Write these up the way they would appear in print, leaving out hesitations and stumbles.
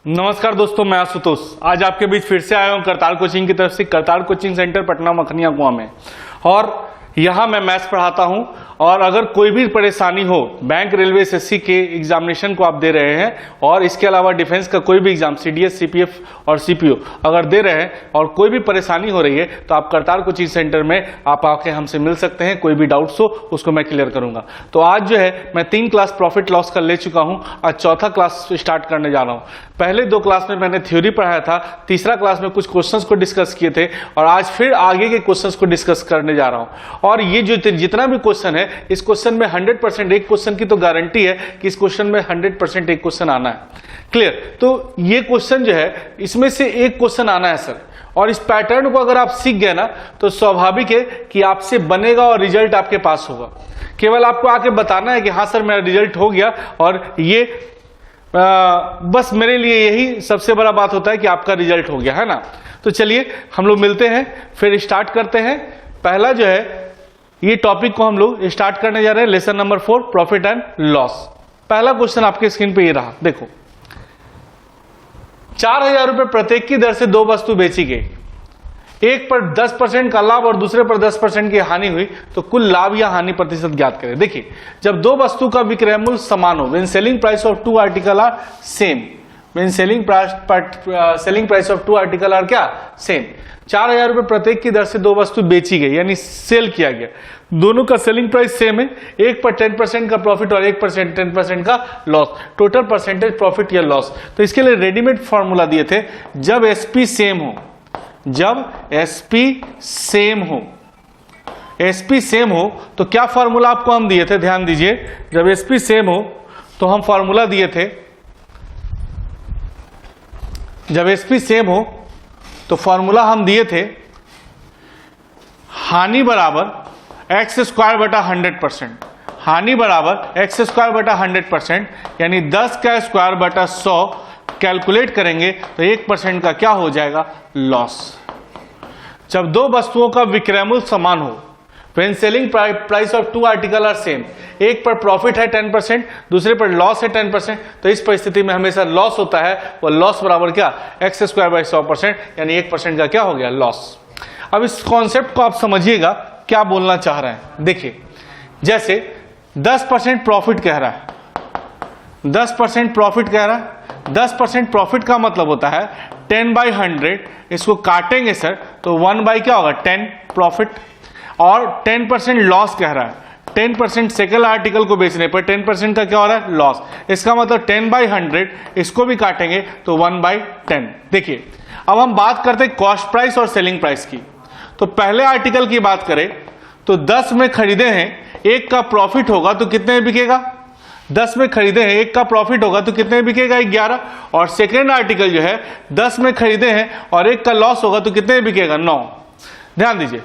नमस्कार दोस्तों, मैं आशुतोष आज आपके बीच फिर से आया हूं करतार कोचिंग की तरफ से। करतार कोचिंग सेंटर पटना मखनिया कुआं में, और यहाँ मैं मैथ्स पढ़ाता हूं। और अगर कोई भी परेशानी हो, बैंक, रेलवे, एसएससी के एग्जामिनेशन को आप दे रहे हैं और इसके अलावा डिफेंस का कोई भी एग्जाम, सीडीएस, सीपीएफ और सीपीओ अगर दे रहे हैं और कोई भी परेशानी हो रही है तो आप करतार कोचिंग सेंटर में आप आके हमसे मिल सकते हैं। कोई भी डाउट्स हो उसको मैं क्लियर करूंगा। तो आज जो है मैं 3 क्लास प्रॉफिट लॉस का ले चुका हूं, आज चौथा क्लास स्टार्ट करने जा रहा हूं। पहले 2 क्लास में मैंने थ्योरी पढ़ाया था, तीसरा क्लास में कुछ क्वेश्चंस को डिस्कस किए थे और आज फिर आगे के क्वेश्चंस को डिस्कस करने जा रहा हूं। और ये जो जितना भी क्वेश्चन है, इस क्वेश्चन में 100% एक क्वेश्चन की तो गारंटी है कि इस क्वेश्चन में 100% एक क्वेश्चन आना है। क्लियर? तो ये क्वेश्चन जो है, इसमें से एक क्वेश्चन आना है सर। और इस पैटर्न को अगर आप सीख गए ना तो स्वाभाविक है कि आपसे बनेगा और रिजल्ट आपके पास होगा। केवल आपको आके बताना है कि हाँ सर मेरा रिजल्ट हो गया, और ये बस मेरे लिए यही सबसे बड़ा बात होता है कि आपका रिजल्ट हो गया, है ना। तो चलिए हम लोग मिलते हैं, फिर स्टार्ट करते हैं। पहला जो है, ये टॉपिक को हम लोग स्टार्ट करने जा रहे हैं, lesson number 4, profit and loss. पहला क्वेश्चन आपके स्क्रीन पे ये रहा, देखो। 4000 रुपए प्रत्येक की दर से 2 वस्तु बेची गई। एक पर 10% का लाभ और दूसरे पर 10% की हानि हुई, तो कुल लाभ या हानि प्रतिशत ज्ञात करें। देखिए, जब 2 वस्तु का विक्रय मूल्य समान हो, when selling price of 2 article are same, when selling price of 2 article are क्या सेम। 4000 रुपए प्रत्येक की दर से 2 वस्तु बेची गई, यानी सेल किया गया। दोनों का सेलिंग प्राइस सेम है, एक पर 10% का प्रॉफिट और 1% 10% का लॉस, टोटल परसेंटेज प्रॉफिट या लॉस। तो इसके लिए रेडीमेड फॉर्मूला दिए थे, जब एसपी सेम हो, जब एसपी सेम हो, एसपी सेम हो तो क्या फॉर्मूला आपको हम दिए थे, ध्यान दीजिए। जब एसपी सेम हो तो हम फॉर्मूला दिए थे, जब एसपी सेम हो तो फॉर्मूला हम दिए थे, हानि बराबर एक्स स्क्वायर बटा 100%, हानि बराबर एक्स स्क्वायर बटा 100%, यानी 10 का स्क्वायर बटा 100 कैलकुलेट करेंगे तो 1% का क्या हो जाएगा, लॉस। जब 2 वस्तुओं का विक्रय मूल्य समान हो, when selling price of 2 article are same, एक पर प्रॉफिट है 10%, दूसरे पर लॉस है 10%, तो इस परिस्थिति में हमेशा लॉस होता है, वो लॉस बराबर क्या, एक्स स्क्वायर बाई 100%, यानी 1% का क्या हो गया, लॉस। अब इस कॉन्सेप्ट को आप समझिएगा क्या बोलना चाह रहे हैं। देखिए, जैसे 10% प्रॉफिट कह रहा है, 10% प्रॉफिट कह रहा है, 10% प्रॉफिट का मतलब होता है 10/100, इसको काटेंगे सर तो 1 क्या होगा, 10 प्रॉफिट। और 10% लॉस कह रहा है, 10% सेकंड आर्टिकल को बेचने पर 10% का क्या हो रहा है, लॉस। इसका मतलब 10/100, इसको भी काटेंगे तो 1/10। देखिए, अब हम बात करते हैं कॉस्ट प्राइस और सेलिंग प्राइस की। तो पहले आर्टिकल की बात करें तो 10 में खरीदे हैं, एक का प्रॉफिट होगा तो कितने में बिकेगा, 10 में खरीदे हैं, एक का प्रॉफिट होगा तो कितने में बिकेगा, 11। और सेकेंड आर्टिकल जो है 10 में खरीदे हैं और एक का लॉस होगा तो कितने में बिकेगा, 9। ध्यान दीजिए,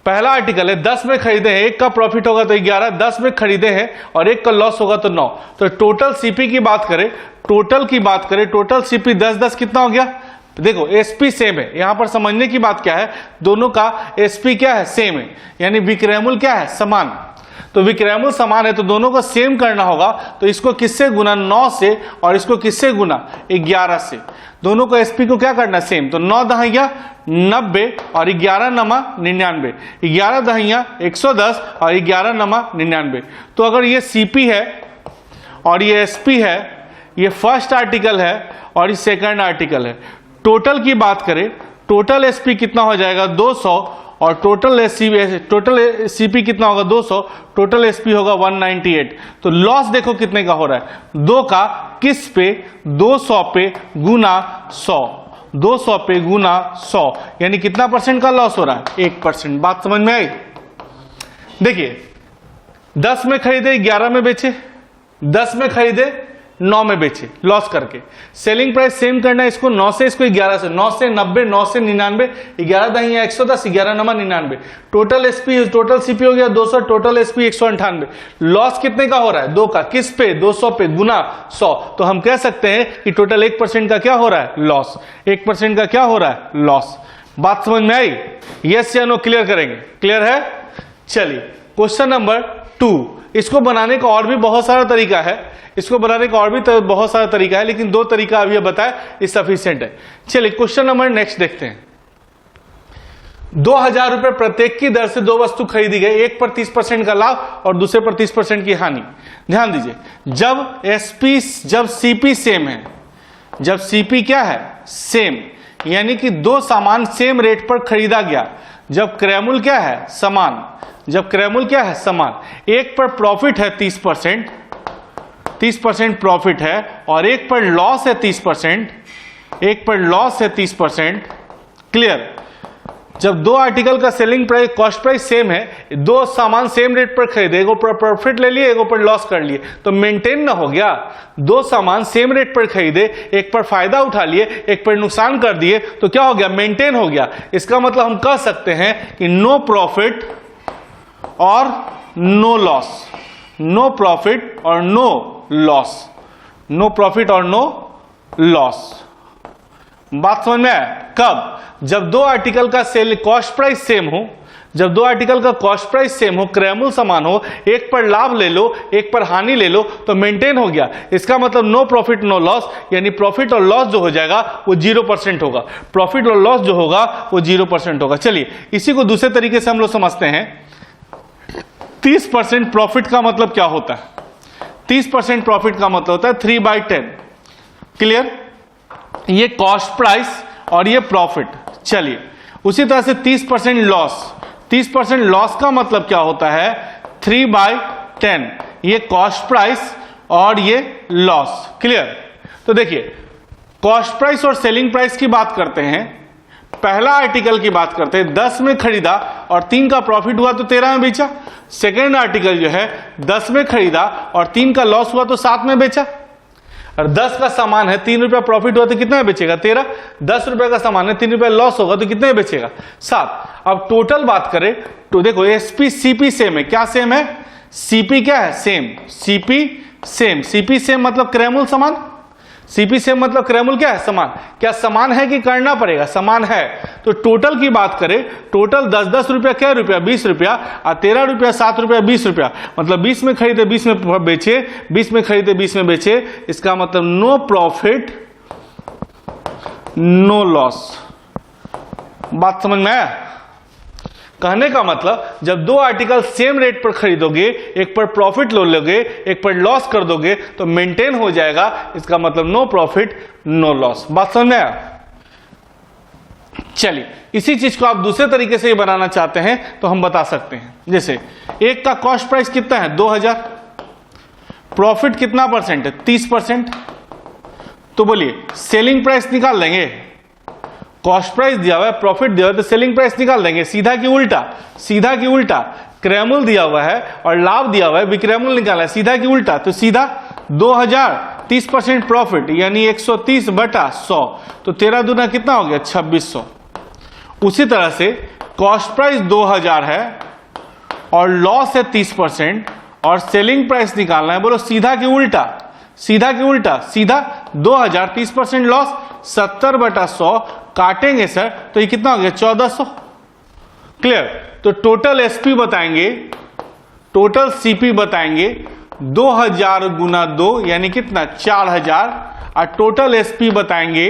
पहला आर्टिकल है 10 में खरीदे हैं, एक का प्रॉफिट होगा तो 11, 10 में खरीदे हैं और एक का लॉस होगा तो 9। तो टोटल सीपी की बात करें, टोटल सीपी 10 कितना हो गया। देखो, एसपी सेम है, यहां पर समझने की बात क्या है, दोनों का एसपी क्या है, सेम है, यानी विक्रय मूल्य क्या है, समान। तो विक्रय मूल्य समान है तो दोनों को सेम करना होगा, तो इसको किससे गुना, 9 से, और इसको किससे गुना, 11 से। दोनों को एसपी को क्या करना, सेम। तो 9 दहिया 90 और 11 नमा 99, 11 दहिया 110 और 11 नमा 99। तो अगर ये सीपी है और ये एसपी है, ये फर्स्ट आर्टिकल है और ये सेकंड आर्टिकल है। टोटल की बात करें, टोटल एसपी कितना हो जाएगा, 200, और टोटल सीपी कितना होगा, 200, टोटल एसपी होगा 198। तो लॉस देखो कितने का हो रहा है, 2 का किस पे, 200 पे गुना 100, 200 पे गुना 100, यानी कितना परसेंट का लॉस हो रहा है, 1%। बात समझ में आई। देखिए, 10 में खरीदे 11 में बेचे, 10 में खरीदे 9 में बेचे, लॉस करके। सेलिंग प्राइस सेम करना है, इसको 9 से, इसको 11 से, 9 से 90, 9 से 99, 11 दहिया 110, 11 नमा 99। टोटल एसपी, टोटल सीपी हो गया 200, टोटल एसपी 198। लॉस कितने का हो रहा है, 2 का किस पे, 200 पे गुना 100। तो हम कह सकते हैं कि टोटल 1% का क्या हो रहा है, लॉस। 1% का क्या हो रहा है, लॉस। बात समझ में आई, यस या नो क्लियर करेंगे, क्लियर है। चलिए क्वेश्चन नंबर 2, इसको बनाने का और भी बहुत सारा तरीका है, इसको बनाने का और भी बहुत सारा तरीका है, लेकिन 2 तरीका अभी बताया ये सफिशिएंट है। चलिए क्वेश्चन नंबर नेक्स्ट देखते हैं। 2000 रुपए प्रत्येक की दर से 2 वस्तु खरीदी गई, एक पर 30% का लाभ और दूसरे पर 30% की हानि। ध्यान दीजिए, जब सीपी सेम है, जब सीपी क्या है सेम, यानी कि 2 सामान सेम रेट पर खरीदा गया, जब क्रयमूल्य क्या है समान, जब क्रयमूल्य क्या है समान, एक पर प्रॉफिट है 30% प्रॉफिट है और एक पर लॉस है 30%, एक पर लॉस है 30%। क्लियर? जब 2 आर्टिकल का selling price cost price same है, 2 सामान सेम रेट पर खरीदे, एक पर प्रॉफिट ले लिए, एक पर लॉस कर लिए, तो मेंटेन ना हो गया। 2 सामान सेम रेट पर खरीदे, एक पर फायदा उठा लिए, एक पर नुकसान कर दिए, तो क्या हो गया मेंटेन हो गया। इसका मतलब हम कह सकते हैं कि नो प्रॉफिट और नो लॉस, नो प्रॉफिट और नो लॉस, नो प्रॉफिट और नो लॉस। बात समझ में आया? कब? जब 2 आर्टिकल का सेल कॉस्ट प्राइस सेम हो, जब 2 आर्टिकल का कॉस्ट प्राइस सेम हो, क्रयमूल्य समान हो, एक पर लाभ ले लो, एक पर हानि ले लो, तो मेंटेन हो गया। इसका मतलब नो प्रॉफिट नो लॉस, यानी प्रॉफिट और लॉस जो हो जाएगा वो 0% होगा, प्रॉफिट और लॉस जो होगा वो 0% होगा। चलिए इसी को दूसरे तरीके से हम लोग समझते हैं। 30% प्रॉफिट का मतलब क्या होता है? 30% प्रॉफिट का मतलब होता है 3/10। क्लियर? ये कॉस्ट प्राइस और ये प्रॉफिट। चलिए उसी तरह से 30% लॉस, 30% लॉस का मतलब क्या होता है 3/10, ये कॉस्ट प्राइस और ये लॉस। क्लियर? तो देखिए कॉस्ट प्राइस और सेलिंग प्राइस की बात करते हैं, पहला आर्टिकल की बात करते हैं, 10 में खरीदा और 3 का प्रॉफिट हुआ तो 13 में बेचा। सेकेंड आर्टिकल जो है 10 में खरीदा और 3 का लॉस हुआ तो 7 में बेचा। और 10 का सामान है, 3 रुपया प्रॉफिट हुआ तो कितना में बेचेगा 13। 10 रुपए का सामान है, 3 रुपया लॉस होगा तो कितने में बेचेगा 7। अब टोटल बात करें तो देखो एसपी सीपी सेम है। क्या सेम है? सीपी क्या है same, CP same, CP same मतलब क्रयमूल्य समान, सीपी सेम मतलब क्रयमूल्य क्या है समान। क्या समान है कि करना पड़ेगा? समान है। तो टोटल की बात करें, टोटल 10-10 रुपया क्या रुपया 20 रुपया और 13 रुपया 7 रुपया 20 रुपया, मतलब 20 में खरीदे 20 में बेचे, 20 में खरीदे 20 में बेचे। इसका मतलब नो प्रॉफिट नो लॉस। बात समझ में आया? कहने का मतलब जब 2 आर्टिकल सेम रेट पर खरीदोगे, एक पर प्रॉफिट लो लोगे, एक पर लॉस कर दोगे तो मेंटेन हो जाएगा। इसका मतलब नो प्रॉफिट नो लॉस। बात समझ में आया? चलिए इसी चीज को आप दूसरे तरीके से बनाना चाहते हैं तो हम बता सकते हैं। जैसे एक का कॉस्ट प्राइस कितना है 2000, प्रॉफिट कितना परसेंट है 30%, तो बोलिए सेलिंग प्राइस निकाल लेंगे। कॉस्ट प्राइस दिया हुआ है, प्रॉफिट दिया हुआ है, तो सेलिंग प्राइस निकाल देंगे। सीधा की उल्टा, सीधा की उल्टा क्रयमूल्य दिया हुआ है और लाभ दिया हुआ है, विक्रयमूल्य निकाला है, सीधा की उल्टा। तो सीधा 2000 30% प्रॉफिट यानी 130/100, तो 13 दूना कितना हो गया 2600। उसी तरह से कॉस्ट प्राइस 2000 है और लॉस है 30% और सेलिंग प्राइस निकालना है। बोलो सीधा की उल्टा, सीधा की उल्टा, सीधा 2000 30% लॉस 70/100 काटेंगे सर तो ये कितना हो गया 1400। क्लियर? तो टोटल एसपी बताएंगे, टोटल सीपी बताएंगे 2000 गुना 2 यानी कितना 4000 और टोटल एसपी बताएंगे,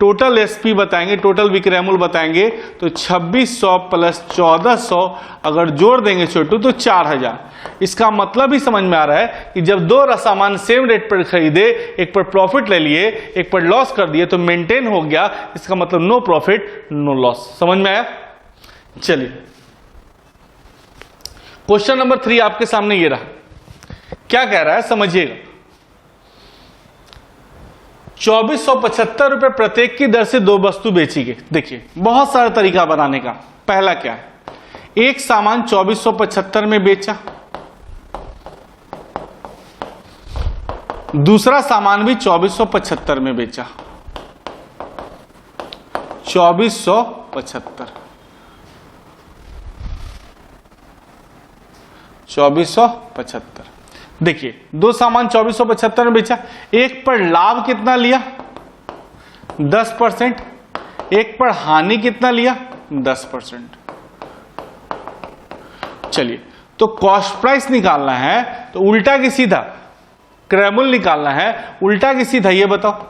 टोटल एसपी बताएंगे, टोटल विक्रयमूल्य बताएंगे तो 2600 प्लस 1400 अगर जोड़ देंगे छोटू तो 4000। इसका मतलब ही समझ में आ रहा है कि जब 2 सामान सेम रेट पर खरीदे, एक पर प्रॉफिट ले लिए, एक पर लॉस कर दिए तो मेंटेन हो गया। इसका मतलब नो प्रॉफिट नो लॉस। समझ में आया? चलिए क्वेश्चन नंबर 3 आपके सामने ये रहा। क्या कह रहा है समझिएगा। 2475 रुपए प्रत्येक की दर से 2 वस्तु बेची गई। देखिए बहुत सारा तरीका बनाने का। पहला क्या है, एक सामान 2475 में बेचा, दूसरा सामान भी 2475 में बेचा। 2475 2475। देखिए 2 सामान 2475 में बेचा, एक पर लाभ कितना लिया 10%, एक पर हानि कितना लिया 10%। चलिए तो कॉस्ट प्राइस निकालना है तो उल्टा की सीधा क्रैमूल निकालना है, उल्टा की सीधा ये बताओ,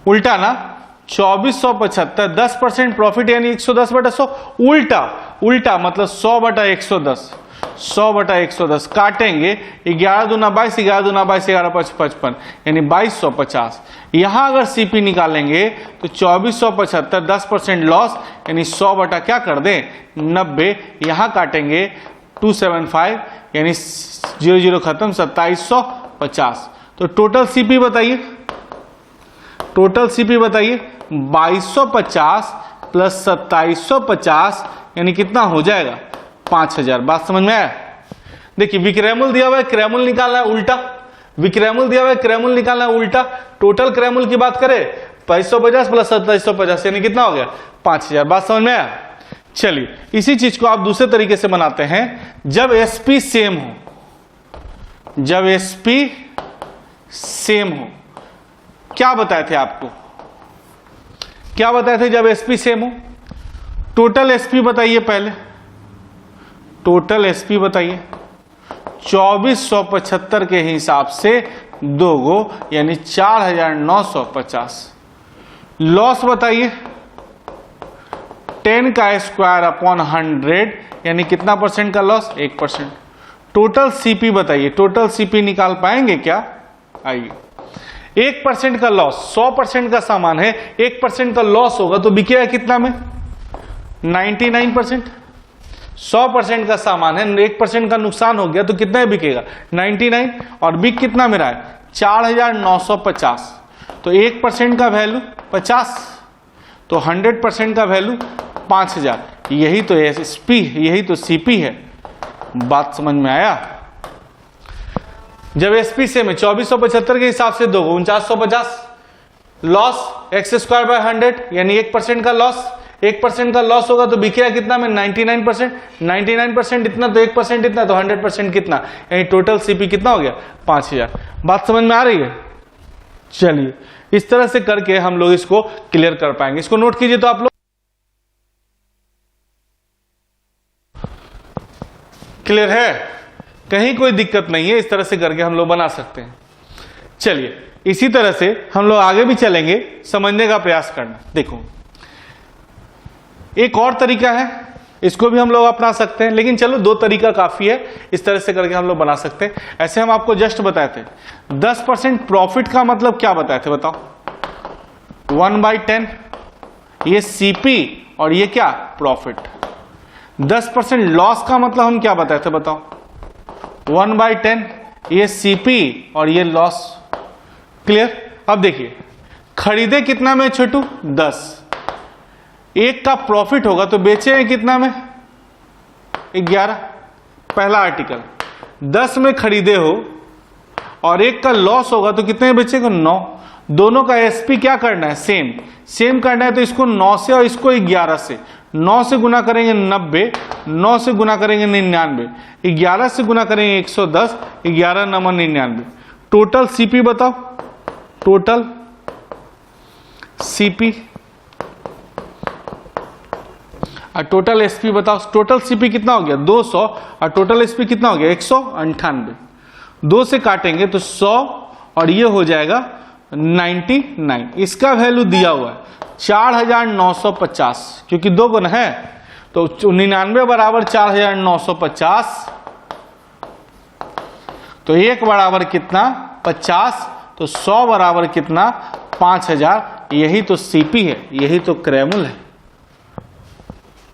उल्टा ना 2475 10% प्रॉफिट यानी 110 बटा 100, उल्टा उल्टा मतलब 100 बटा 110, 100 बटा 110 काटेंगे 11 दूना 22, 11 दूना 22, 11 5 55 यानी 2250। यहां अगर सीपी निकालेंगे तो 2475 10% लॉस यानी 100 बटा क्या कर दें 90, यहां काटेंगे 275 यानी 00 खत्म 2750। तो टोटल सीपी बताइए, टोटल सीपी बताइए 2250 प्लस 2750 यानी कितना हो जाएगा 5000। बात समझ में आया? देखिए विक्रैमूल दिया हुआ है, क्रैमूल निकालना है उल्टा, विक्रैमूल दिया हुआ है, क्रैमूल निकालना है उल्टा। टोटल क्रैमूल की बात करें 2250 प्लस 2750 यानी कितना हो गया 5000। बात समझ में आया? चलिए इसी चीज को आप दूसरे तरीके से बनाते हैं। जब एसपी सेम हो, जब एसपी सेम हो, क्या बताए थे आपको, क्या बताए थे जब एसपी सेम हो? टोटल एसपी बताइए पहले, टोटल एसपी बताइए 2475 के हिसाब से 2 गो यानी 4950। लॉस बताइए 10 का स्क्वायर अपॉन 100 यानी कितना परसेंट का लॉस 1%। टोटल सीपी बताइए, टोटल सीपी निकाल पाएंगे क्या? आइए 1% का लॉस, 100% का सामान है 1% का लॉस होगा तो बिकेगा कितना में 99%। 100% का सामान है 1% का नुकसान हो गया तो कितना बिकेगा 99 और बिक कितना मेरा है 4950। तो 1% का वैल्यू 50 तो 100% का वैल्यू 5000। यही तो एसपी, यही तो सीपी है। बात समझ में आया? जब एसपी से में 2475 के हिसाब से 2 4950 लॉस एक्स स्क्वायर बाय 100 यानी 1% का लॉस, 1% का लॉस होगा तो बिकेगा कितना में 99%, 99% इतना तो 1% इतना तो 100% कितना यानी टोटल सीपी कितना हो गया 5000। बात समझ में आ रही है? चलिए इस तरह से करके हम लोग इसको क्लियर कर पाएंगे। इसको नोट कीजिए तो आप लोग, क्लियर है? कहीं कोई दिक्कत नहीं है, इस तरह से करके हम लोग बना सकते हैं। चलिए इसी तरह से हम लोग आगे भी चलेंगे, समझने का प्रयास करना। देखो एक और तरीका है, इसको भी हम लोग अपना सकते हैं, लेकिन चलो 2 तरीका काफी है, इस तरह से करके हम लोग बना सकते हैं। ऐसे हम आपको जस्ट बताए थे 10% प्रॉफिट का मतलब क्या बताए थे बताओ 1/10, ये सीपी और ये क्या प्रॉफिट। 10% लॉस का मतलब हम क्या बताए थे बताओ 1/10, ये सीपी और ये लॉस। क्लियर? अब देखिए खरीदे कितना में छोटू 10, 1 का प्रॉफिट होगा तो बेचे हैं कितना में 11। पहला आर्टिकल 10 में खरीदे हो और 1 का लॉस होगा तो कितने में बेचेगा 9। दोनों का एसपी क्या करना है सेम, सेम करना है तो इसको 9 से और इसको 11 से, 9 से गुना करेंगे 90, 9 से गुना करेंगे 99, 11 से गुना करेंगे 110, 11 नंबर 99। टोटल सीपी बताओ, टोटल सीपी और टोटल एसपी बताओ। टोटल सीपी कितना हो गया 200 और टोटल एसपी कितना हो गया 198। 2 से काटेंगे तो 100 और ये हो जाएगा 99। इसका वैल्यू दिया हुआ है 4950, क्योंकि 2 गुना है तो 99 बराबर 4950, तो 1 बराबर कितना 50, तो 100 बराबर कितना 5000। यही तो सीपी है, यही तो क्रैमूल है।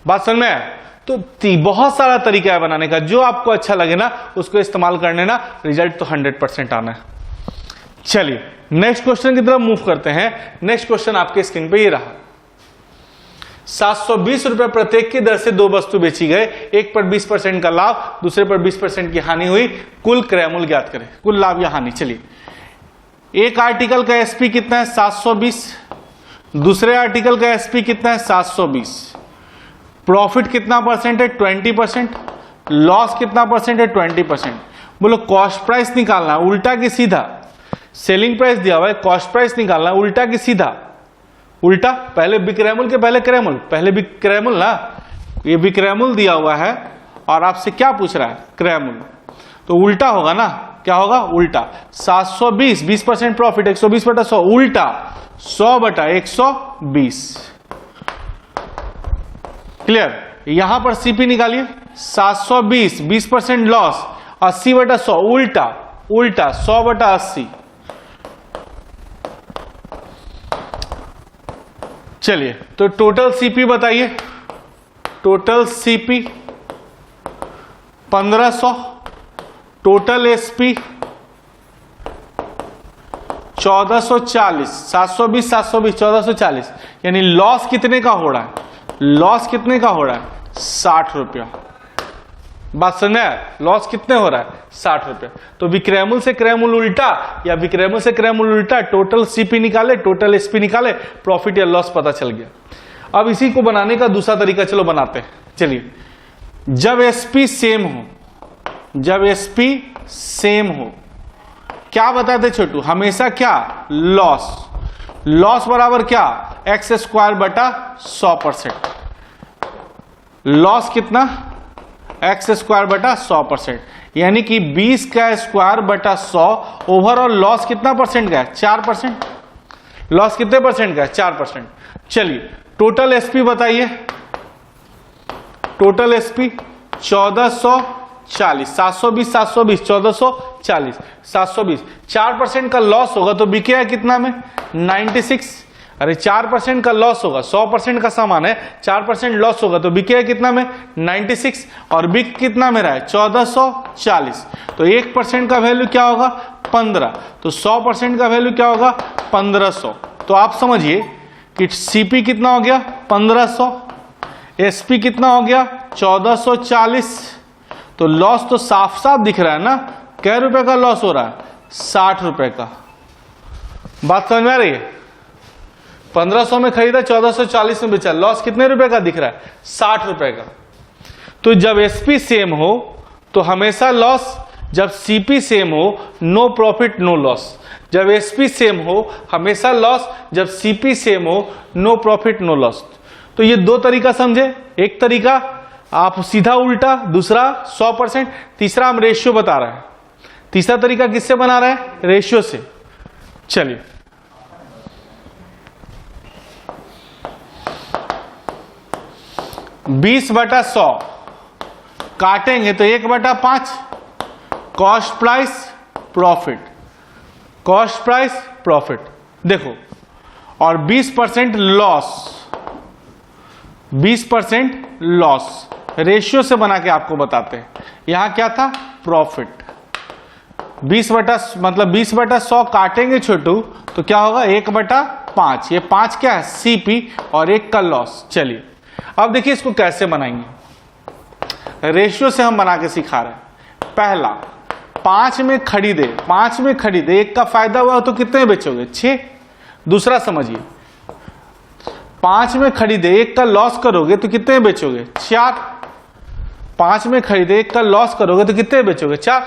बात समझ में? तो बहुत सारा तरीका है बनाने का, जो आपको अच्छा लगे ना उसको इस्तेमाल करने ना, रिजल्ट तो 100% आना है। चलिए नेक्स्ट क्वेश्चन की तरफ मूव करते हैं। नेक्स्ट क्वेश्चन आपके स्क्रीन पे ये रहा। 720 रुपए प्रत्येक की दर से 2 वस्तु बेची गए, एक पर 20% का लाभ, दूसरे पर 20% की हानि हुई, कुल क्रैमूल ज्ञात करें, कुल लाभ या हानि। चलिए एक आर्टिकल का एसपी कितना है 720, दूसरे आर्टिकल का एसपी कितना है 720, प्रॉफिट कितना परसेंट है 20%, लॉस कितना परसेंट है 20%। बोलो कॉस्ट प्राइस निकालना है उल्टा की सीधा, सेलिंग प्राइस दिया हुआ है, कॉस्ट प्राइस निकालना है उल्टा की सीधा। उल्टा पहले बिक्रैमूल के पहले क्रैमूल, पहले बिक्रैमूल ना, ये बिक्रैमूल दिया हुआ है और आपसे क्या पूछ रहा है, क्रय मूल्य, तो उल्टा होगा ना, क्या होगा, उल्टा। 720, 20% प्रॉफिट, 120/100, उल्टा 100/120। क्लियर। यहां पर सीपी निकालिए, 720, 20% लॉस, 80/100, उल्टा 100/80। चलिए, तो टोटल सीपी बताइए, टोटल सीपी 1500, टोटल एसपी 1440, 720 720 1440, यानी लॉस कितने का हो रहा है, लॉस कितने का हो रहा है, 60 रुपया। बात समझ, लॉस कितने हो रहा है, 60 रुपया। तो विक्रय मूल्य से क्रय मूल्य उल्टा या विक्रय मूल्य से क्रय मूल्य उल्टा, टोटल सीपी निकाले, टोटल एसपी निकाले, प्रॉफिट या लॉस पता चल गया। अब इसी को बनाने का दूसरा तरीका चलो बनाते हैं। चलिए, जब एसपी सेम हो, जब एसपी सेम हो, क्या बताते छोटू, हमेशा क्या, लॉस, लॉस बराबर क्या, x²/100%। लॉस कितना, x²/100%, यानी कि 20²/100, ओवरऑल लॉस कितना परसेंट का है, 4%। लॉस कितने परसेंट का है, 4%। चलिए, टोटल एसपी बताइए, टोटल एसपी 1440, 720 720 1440, 720, 4% का लॉस होगा तो बिकेगा कितना में, 96। अरे 4% का लॉस होगा, 100% का सामान है, 4% लॉस होगा तो बिकेगा कितना में, 96, और बिक कितना में रहा है, 1440। तो 1% का वैल्यू क्या होगा, 15। तो 100% का वैल्यू क्या होगा, 1500। तो आप समझिए कि सीपी कितना हो गया, 1500, एसपी कितना हो गया, 1440। तो लॉस तो साफ साफ दिख रहा है ना, कै रुपए का लॉस हो रहा है, 60 रुपए का। बात समझ में आ रही है, 1500 में खरीदा, 1440 में बेचा, लॉस कितने रुपए का दिख रहा है, 60 रुपए का। तो जब एसपी सेम हो तो हमेशा लॉस, जब सीपी सेम हो नो प्रॉफिट नो लॉस। जब एसपी सेम हो हमेशा लॉस, जब सीपी सेम हो नो प्रॉफिट नो लॉस। तो ये दो तरीका समझे, एक तरीका आप सीधा उल्टा, दूसरा 100%, तीसरा हम रेशियो बता रहे हैं। तीसरा तरीका किससे बना रहे हैं, रेशियो से। चलिए, बीस बटा 100 काटेंगे तो 1/5, cost price profit, cost price profit. देखो, और 20% लॉस, 20% लॉस रेशियो से बना के आपको बताते हैं। यहां क्या था, प्रॉफिट। 20/100 काटेंगे छोटू तो क्या होगा, 1/5। ये 5 क्या है, सीपी, और 1 का लॉस। चलिए, अब देखिए इसको कैसे बनाएंगे, रेशियो से हम बना के सिखा रहे हैं। पहला, 5 में खरीदे, 5 में खरीदे, 1 का फायदा हुआ तो कितने बेचोगे, 6। दूसरा समझिए, 5 में खरीदे, 1 का लॉस करोगे तो कितने बेचोगे, 4। 5 में खरीदे, 1 का लॉस करोगे तो कितने बेचोगे, 4।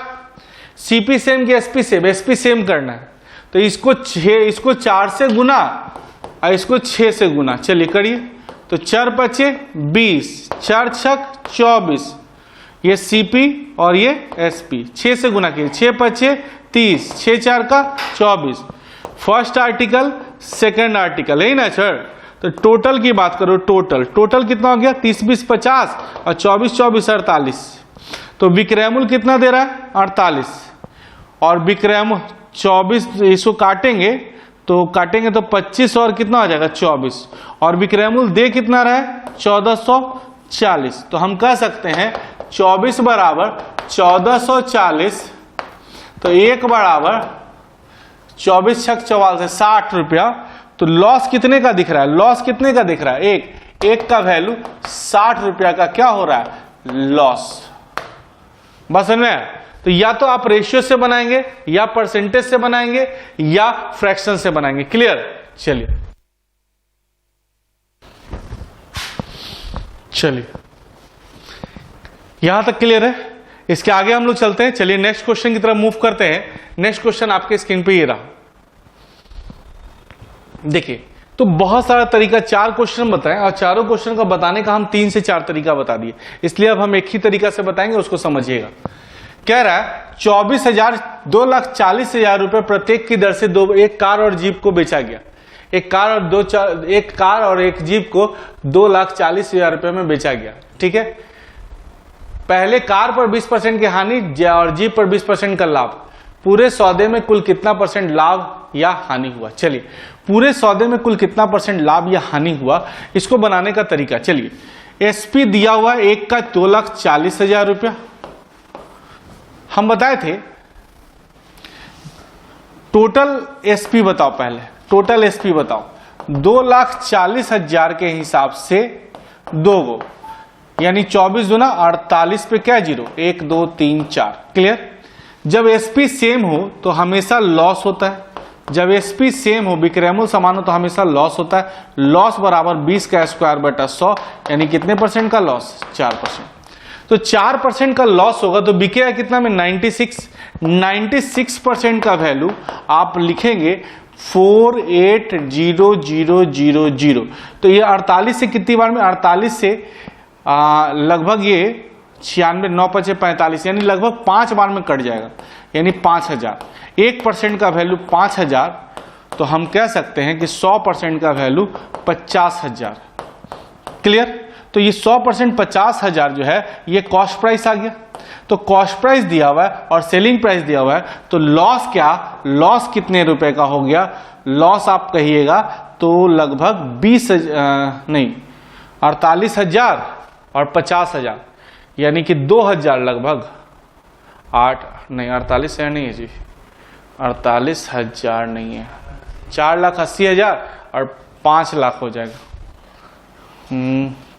सीपी सेम की एसपी सेम, एसपी सेम करना है तो इसको 4 से गुना और इसको 6 से गुना। चलिए करिए, तो 4 पचे 20, 4 छक 24, ये सीपी और ये एसपी। 6 से गुना कीजिए, 6 पचे 30, 6 4 का 24। फर्स्ट आर्टिकल, सेकंड आर्टिकल, यही ना सर। तो टोटल की बात करो, टोटल कितना हो गया, 30 20 50 और 24 24 48। तो विक्रय मूल्य कितना दे रहा है, 48, और विक्रय मूल्य 24, इसको काटेंगे तो 25 और कितना हो जाएगा, 24, और विक्रय मूल्य दे कितना रहा है, 1440। तो हम कह सकते हैं 24 बराबर 1440, तो 1 बराबर 24 छक 44, 60 रुपया। तो लॉस कितने का दिख रहा है, लॉस कितने का दिख रहा है, एक का वैल्यू 60 रुपया का क्या हो रहा है, लॉस। बस में, तो या तो आप रेशियो से बनाएंगे, या परसेंटेज से बनाएंगे, या फ्रैक्शन से बनाएंगे। क्लियर। चलिए यहां तक क्लियर है। इसके आगे हम लोग चलते हैं। चलिए नेक्स्ट क्वेश्चन की तरफ मूव करते हैं। नेक्स्ट क्वेश्चन आपके स्क्रीन पे ये रहा। देखिए, तो बहुत सारा तरीका, 4 क्वेश्चन बताएं और चारों क्वेश्चन का बताने का हम 3 से 4 तरीका बता दिए, इसलिए अब हम एक ही तरीका से बताएंगे, उसको समझिएगा। कह रहा है 2,40,000 रुपए प्रत्येक की दर से एक कार और जीप को बेचा गया। एक कार और एक जीप को 2,40,000 रुपए में बेचा गया। ठीक है, पहले कार पर 20% की हानि और जीप पर 20% का लाभ। पूरे सौदे में कुल कितना % लाभ या हानि हुआ? चलिए, पूरे सौदे में कुल कितना % लाभ या हानि हुआ, इसको बनाने का तरीका। चलिए, एसपी दिया हुआ एक का 2,40,000 रुपया, हम बताए थे। टोटल एसपी बताओ, पहले टोटल एसपी बताओ। 2,40,000 के हिसाब से 2 गो, यानी 24 दूना 48 पे क्या 0, 1 2 3 4। क्लियर? जब एसपी सेम हो तो हमेशा लॉस होता है। जब एसपी सेम हो, विक्रयमूल्य समान हो, तो हमेशा लॉस होता है। लॉस बराबर 20 का स्क्वायर बटा 100, यानी कितने % का लॉस? 4%। तो 4% का लॉस होगा तो बिकेगा कितना में? 96% का वैल्यू आप लिखेंगे 480000। तो ये 48 से कितनी बार में? 48 से लगभग ये 96, 9 5 45, यानी लगभग 5 बार में कट जाएगा, यानी 5000। 1% का वैल्यू 5000, तो हम कह सकते हैं कि 100% का वैल्यू 50,000। क्लियर? तो ये 100% 50,000 जो है ये कॉस्ट प्राइस आ गया। तो कॉस्ट प्राइस दिया हुआ है और सेलिंग प्राइस दिया हुआ है, तो लॉस क्या? लॉस कितने रुपए का हो गया? लॉस आप कहिएगा तो लगभग 48,000 और 50,000, यानी कि 2,000 लगभग 48 नहीं है जी, 48,000 नहीं है, 4,80,000 और 5 लाख हो जाएगा।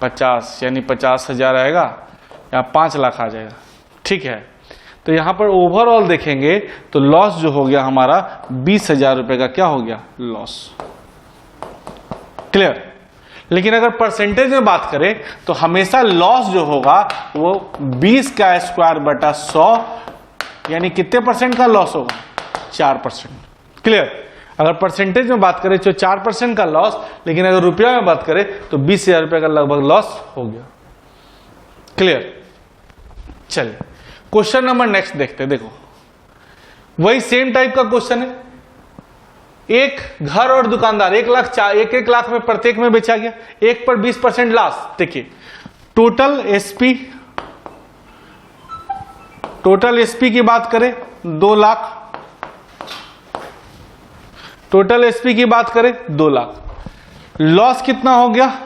50, यानी 50,000 आएगा या 5 लाख आ जाएगा। ठीक है, तो यहां पर ओवरऑल देखेंगे तो लॉस जो हो गया हमारा 20,000 रुपए का क्या हो गया? लॉस। क्लियर? लेकिन अगर परसेंटेज में बात करें तो हमेशा लॉस जो होगा वो 20 का स्क्वायर बटा 100, यानी कितने % का लॉस होगा? 4%। क्लियर? अगर परसेंटेज में बात करें तो 4% का लॉस, लेकिन अगर रुपया में बात करें तो 20,000 रुपए का लगभग लॉस हो गया। क्लियर? चलिए, क्वेश्चन नंबर नेक्स्ट देखते हैं। देखो, वही सेम टाइप का क्वेश्चन है। एक घर और दुकानदार 1 लाख में प्रत्येक में बेचा गया, एक पर 20% लॉस। देखिए, टोटल एसपी की बात करें 2 लाख, टोटल एसपी की बात करें 2 लाख। लॉस कितना हो गया?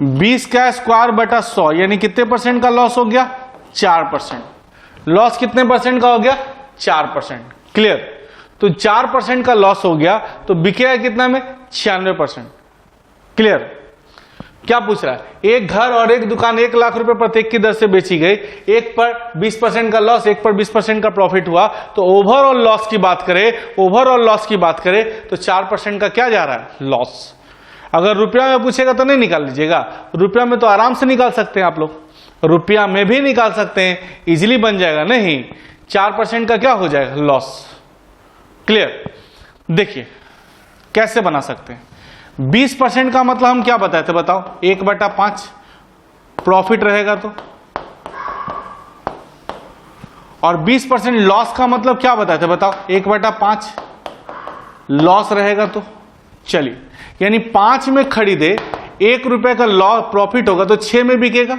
20 का स्क्वायर बटा 100, यानी कितने % का लॉस हो गया? 4%। लॉस कितने % का हो गया? 4%। क्लियर? तो 4% का लॉस हो गया तो बिकेगा कितना में? 96%। क्लियर? क्या पूछ रहा है? एक घर और एक दुकान 1 लाख रुपए प्रत्येक की दर से बेची गई, एक पर 20% का लॉस, एक पर 20% का प्रॉफिट हुआ। तो ओवरऑल लॉस की बात करें तो 4% का क्या जा रहा है? लॉस। अगर रुपया में पूछेगा तो नहीं निकाल लीजिएगा, रुपया में तो आराम से निकाल सकते हैं आप लोग, रुपया में भी निकाल सकते हैं, इजीली बन जाएगा। नहीं, 4% का क्या हो जाएगा? लॉस। क्लियर? देखिए कैसे बना सकते हैं। 20% का मतलब हम क्या बताए थे? बताओ, 1/5 प्रॉफिट रहेगा तो, और 20% लॉस का मतलब क्या बताए थे? बताओ, 1/5 लॉस रहेगा तो। चलिए, यानी 5 में खरीदे, 1 रुपए का लॉस प्रॉफिट होगा तो 6 में बिकेगा।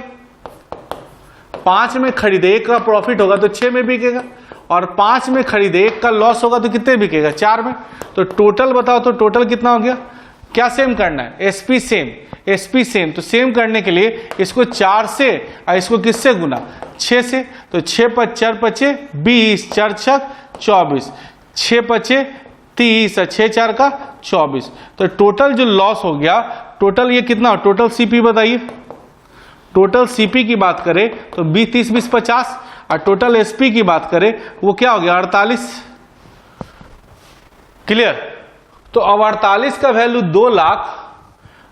5 में खरीदे 1 का प्रॉफिट होगा तो 6 में बिकेगा, और 5 में खरीदे 1 का लॉस होगा तो कितने बिकेगा? 4 में। तो टोटल बताओ, तो टोटल कितना हो गया? क्या सेम करना है? SP same. तो सेम करने के लिए इसको 4 से और इसको किससे गुना? 6 से। तो 6 × 4 = 20, 4 × 24, 6 × 30, 6 × 4 = 24। तो टोटल जो लॉस हो गया, टोटल ये कितना? टोटल सीपी बताइए। टोटल सीपी की बात करें तो 20 30 20 50, और टोटल एसपी की बात करें वो क्या हो गया? 48। क्लियर? तो अब 48 का वैल्यू 2 लाख,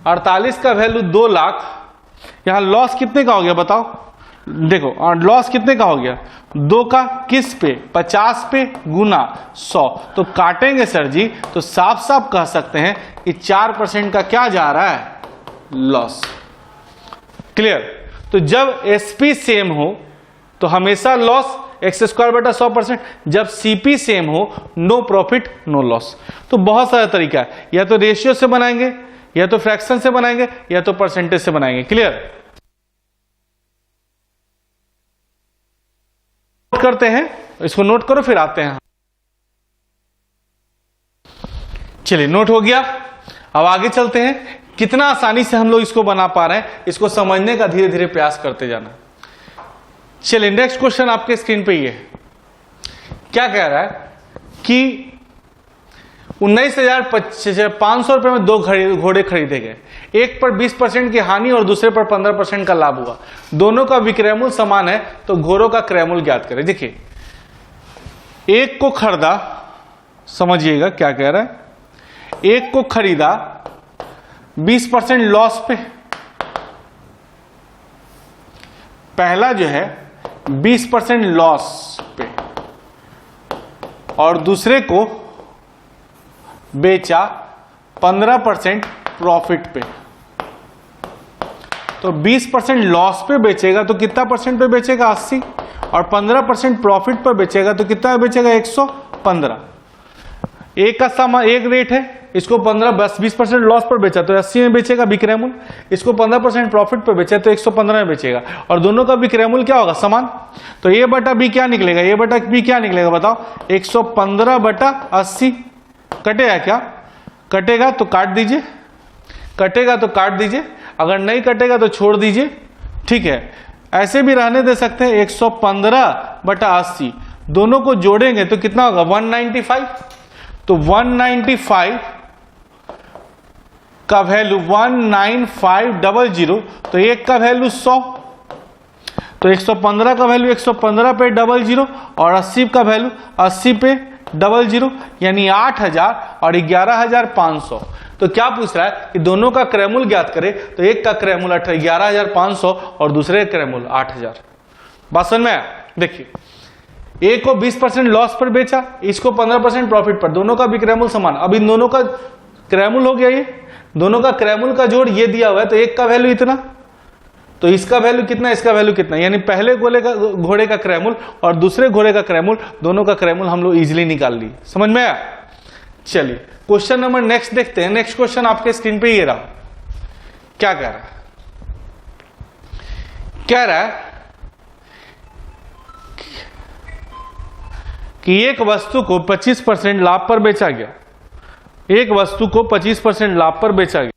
48 का वैल्यू 2 लाख, यहां लॉस कितने का हो गया बताओ? देखो और लॉस कितने का हो गया, 2 का, किस पे, 50 पे गुना 100, तो काटेंगे सर जी तो साफ साफ कह सकते हैं कि 4% का क्या जा रहा है, लॉस। क्लियर। तो जब एसपी सेम हो तो हमेशा लॉस, एक्स स्क्वायर बटा 100%, जब सीपी सेम हो नो प्रॉफिट नो लॉस। तो बहुत सारा तरीका है, या तो रेशियो से बनाएंगे, या तो फ्रैक्शन से बनाएंगे, या तो परसेंटेज से बनाएंगे। क्लियर। करते हैं, इसको नोट करो फिर आते हैं। चलिए नोट हो गया, अब आगे चलते हैं। कितना आसानी से हम लोग इसको बना पा रहे हैं, इसको समझने का धीरे धीरे प्रयास करते जाना। चलिए नेक्स्ट क्वेश्चन आपके स्क्रीन पे ये क्या कह रहा है कि 19,500 रुपए में 2 घोड़े खरीदे गए, एक पर 20% की हानि और दूसरे पर 15% का लाभ हुआ, दोनों का विक्रय मूल्य समान है, तो घोड़ों का क्रय मूल्य ज्ञात करें। देखिए एक को खरीदा, समझिएगा क्या कह रहा है, एक को खरीदा 20% लॉस पे, पहला जो है 20% लॉस पे, और दूसरे को बेचा 15% प्रॉफिट पे। तो 20% लॉस पे बेचेगा तो कितना परसेंट पे बेचेगा, 80, और 15% प्रॉफिट पर बेचेगा तो कितना बेचेगा, 115। एक का सामान एक रेट है, इसको 20% लॉस पर बेचा तो 80 में बेचेगा विक्रय मूल्य, इसको 15% प्रॉफिट पर बेचा तो 115 में बेचेगा, और दोनों का विक्रय मूल्य क्या होगा, समान। तो ए बटा बी क्या निकलेगा, ए बटा बी क्या निकलेगा बताओ, 115 बटा 80। कटेगा क्या, कटेगा तो काट दीजिए, कटेगा तो काट दीजिए, अगर नहीं कटेगा तो छोड़ दीजिए। ठीक है, ऐसे भी रहने दे सकते हैं। 115 बटा 80 दोनों को जोड़ेंगे तो कितना होगा, 195। तो 195 का वैल्यू 19500, तो एक का वैल्यू 100, तो 115 का वैल्यू 115 पे 00, और 80 का वैल्यू 80 पे 00, यानी 8000 और 11500। तो क्या पूछ रहा है कि दोनों का क्रय मूल्य ज्ञात करे, तो एक का क्रय मूल्य 11500 और दूसरे का क्रय मूल्य 8000। बात समझ में आया। देखिए एक को 20% लॉस पर बेचा, इसको 15% प्रॉफिट पर, दोनों का विक्रय मूल्य समान। अब इन दोनों का क्रय मूल्य हो गया, ये दोनों का क्रय मूल्य का जोड़ ये दिया हुआ है, तो एक का वैल्यू इतना, तो इसका वैल्यू कितना, इसका वैल्यू कितना, यानी पहले घोड़े का क्रय मूल्य और दूसरे घोड़े का क्रय मूल्य, दोनों का क्रय मूल्य हम लोग इजीली निकाल लिए। समझ में आया। चलिए क्वेश्चन नंबर नेक्स्ट देखते हैं। नेक्स्ट क्वेश्चन आपके स्क्रीन पे ये रहा। क्या कह रहा है, कह रहा है कि एक वस्तु को 25% लाभ पर बेचा गया, एक वस्तु को 25% लाभ पर बेचा गया।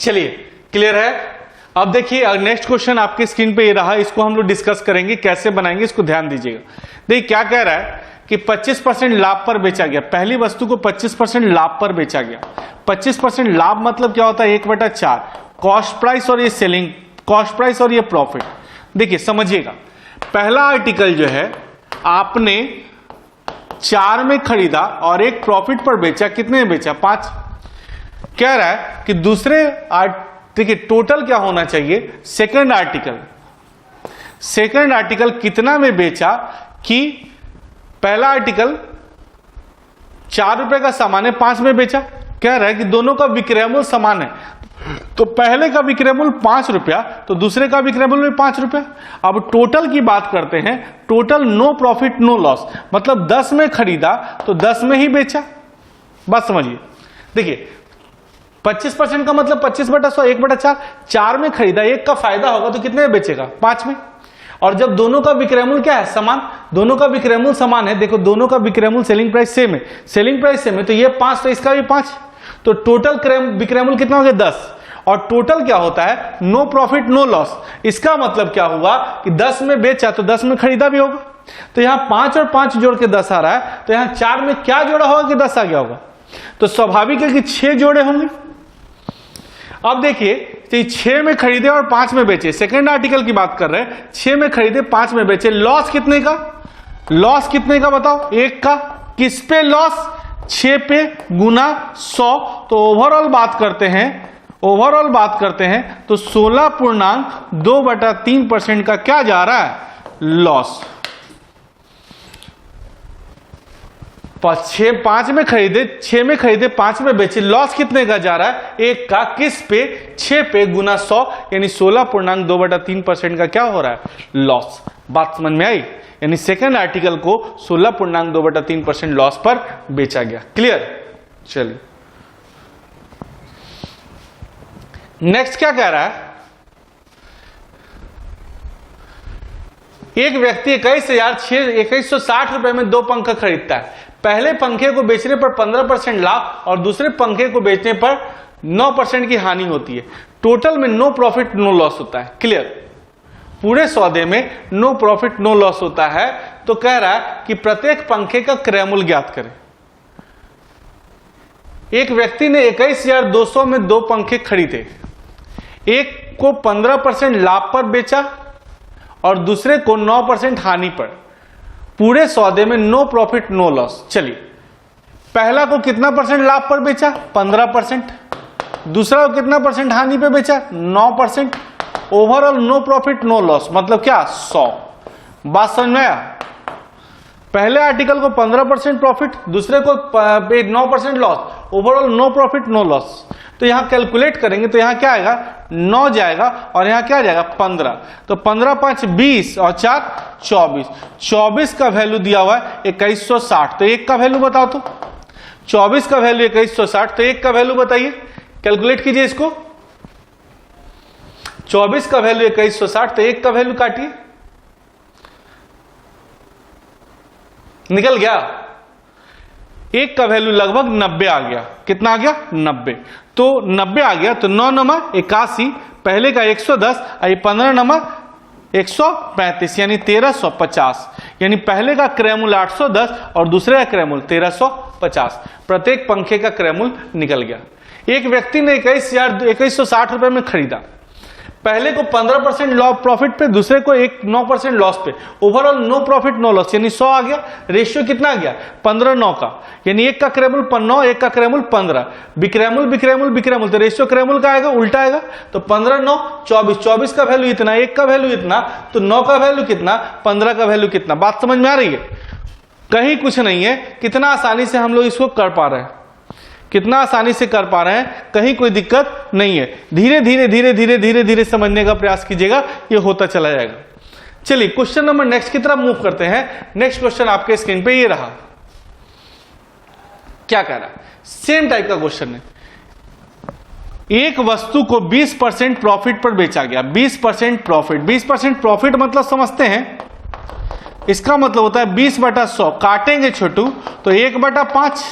चलिए क्लियर है। अब देखिए नेक्स्ट क्वेश्चन आपके स्क्रीन पे ये रहा, इसको हम लोग डिस्कस करेंगे कैसे बनाएंगे, इसको ध्यान दीजिएगा। देखिए क्या कह रहा है कि 25% लाभ पर बेचा गया, पहली वस्तु को 25% लाभ पर बेचा गया। 25% लाभ मतलब क्या होता है, 1/4 कॉस्ट प्राइस और ये सेलिंग कॉस्ट प्राइस और ये प्रॉफिट। देखिए समझिएगा, पहला आर्टिकल जो है आपने 4 में खरीदा और एक प्रॉफिट पर बेचा, कितने में बेचा, 5। कह रहा है कि दूसरे देखिए टोटल क्या होना चाहिए, सेकंड आर्टिकल कितना में बेचा, कि पहला आर्टिकल 4 रुपए का सामान है, 5 में बेचा। कह रहा है कि दोनों का विक्रय मूल्य समान है, तो पहले का विक्रय मूल्य 5 रुपया, तो दूसरे का विक्रय मूल्य 5 रुपया। अब टोटल की बात करते हैं, total no profit no loss, मतलब 10 में खरीदा तो 10 में ही बेचा। बात समझिए। देखिए 25% का मतलब 25/100, 1/4, 4 में खरीदा, एक का फायदा होगा तो कितने में बेचेगा, 5 में। और जब दोनों का विक्रय मूल्य क्या है, समान, दोनों का विक्रय मूल्य समान है। देखो दोनों का विक्रय मूल्य सेलिंग प्राइस सेम है, सेलिंग प्राइस सेम है, तो ये 5 तो इसका भी 5, तो टोटल विक्रय मूल्य कितना हो गया, 10। और टोटल क्या होता है, नो प्रॉफिट नो लॉस। इसका मतलब क्या हुआ कि 10 में बेचा तो 10 में खरीदा भी होगा, तो यहां 5 और 5 जोड़ के 10 आ रहा है, तो यहां 4 में क्या जोड़ा होगा कि 10 आ गया होगा, तो स्वाभाविक है कि 6 जोड़े होंगे। अब देखिए 6 में खरीदे और 5 में बेचे, सेकंड आर्टिकल की बात कर रहे हैं, 6 में खरीदे 5 में बेचे, लॉस कितने का, लॉस कितने का बताओ, 1 का। किस पे लॉस, 6 पे गुना 100, तो ओवरऑल बात करते हैं, ओवरऑल बात करते हैं तो 16.2/3% का क्या जा रहा है? लॉस। 5 में खरीदे, 6 में खरीदे, 5 में बेचे, लॉस कितने का जा रहा है? 1 का। किस पे? 6 पे गुना 100, यानी 16.2/3% का क्या हो रहा है? लॉस। बात समझ में आई? यानी सेकंड आर्टिकल को 16.2/3% लॉस पर बेचा गया। क्लियर? चलिए नेक्स्ट क्या कह रहा है? एक व्यक्ति 2160 रुपए में 2 पंखे खरीदता है। पहले पंखे को बेचने पर 15% लाभ और दूसरे पंखे को बेचने पर 9% की हानि होती है। टोटल में नो प्रॉफिट नो लॉस होता है। क्लियर? पूरे सौदे में नो प्रॉफिट नो लॉस होता है। तो कह रहा है कि प्रत्येक पंखे का क्रय मूल्य ज्ञात करें। एक व्यक्ति ने 21,200 में 2 पंखे खरीदे, एक को 15% लाभ पर बेचा और दूसरे को 9% हानि पर। पूरे सौदे में नो प्रॉफिट नो लॉस। चलिए, पहला को कितना परसेंट लाभ पर बेचा? 15%। दूसरा को कितना परसेंट हानि पे बेचा? 9%। Overall no profit no loss मतलब क्या? 100। बात समझ में आया? पहले आर्टिकल को 15% प्रॉफिट, दूसरे को 9% loss, overall no profit no loss. तो यहां कैलकुलेट करेंगे तो यहां क्या आएगा? 9 जाएगा और यहां क्या जाएगा? 15। तो 15 5 20 और 4 24। 24 का वैल्यू दिया हुआ है 2160। तो एक का वैल्यू बताओ तो। 24 का वैल्यू 2160, तो एक का वैल्यू बताइए, कैलकुलेट कीजिए इसको। 24 का वैल्यू 2160, तो एक का वैल्यू काटिए। निकल गया? एक का वैल्यू लगभग 90 आ गया। कितना आ गया? 90। तो 90 आ गया तो 9 नमा 81, पहले का 110, 15 नमा 135, यानी 1350। यानी पहले का क्रय मूल्य 810 और दूसरे का क्रय मूल्य 1350। प्रत्येक पंखे का क्रय मूल्य निकल गया। एक व्यक्ति ने 2160 रुपए में खरीदा। पहले को 15% प्रॉफिट पे, दूसरे को 9% लॉस पे। Overall no profit no loss, यानी 100 आ गया। रेशियो कितना आ गया? 15:9 का, यानी एक का क्रय मूल्य 9, एक का क्रय मूल्य 15। विक्रय मूल्य तो रेशियो क्रय मूल्य का आएगा, उल्टा आएगा। तो 15:9 24। 24 का वैल्यू इतना, एक का वैल्यू इतना, तो 9 का वैल्यू कितना, 15 का वैल्यू कितना। बात समझ में आ रही है? कहीं कुछ नहीं है। कितना आसानी से हम लोग इसको कर पा रहे हैं, कितना आसानी से कर पा रहे हैं, कहीं कोई दिक्कत नहीं है। धीरे धीरे समझने का प्रयास कीजिएगा, ये होता चला जाएगा। चलिए क्वेश्चन नंबर नेक्स्ट की तरफ मूव करते हैं। नेक्स्ट क्वेश्चन आपके स्क्रीन पे ये रहा। क्या कह रहा है? सेम टाइप का क्वेश्चन है। एक वस्तु को 20% प्रॉफिट पर बेचा गया। 20% प्रॉफिट, 20% प्रॉफिट मतलब समझते हैं, इसका मतलब होता है 20/100। काटेंगे छोटू तो 1/5।